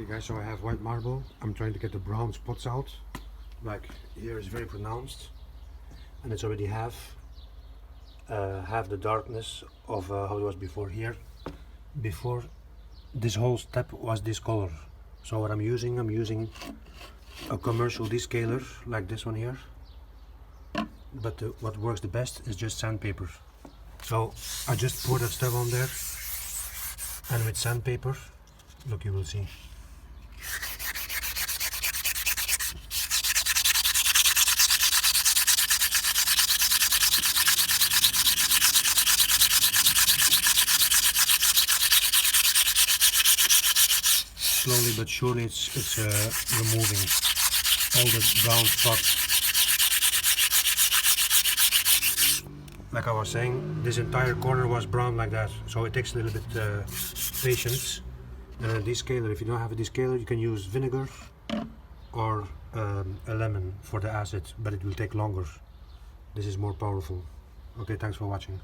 Okay guys, so I have white marble. I'm trying to get the brown spots out. Like here is very pronounced, and it's already half the darkness of how it was before here. Before, this whole step was this color. So what I'm using a commercial descaler like this one here. But what works the best is just sandpaper. So I just pour that stuff on there, and with sandpaper, look, you will see. Slowly but surely it's removing all the brown spots. Like I was saying, this entire corner was brown like that, so it takes a little bit patience. And a descaler, if you don't have a descaler, you can use vinegar or a lemon for the acid, but it will take longer. This is more powerful. Okay, thanks for watching.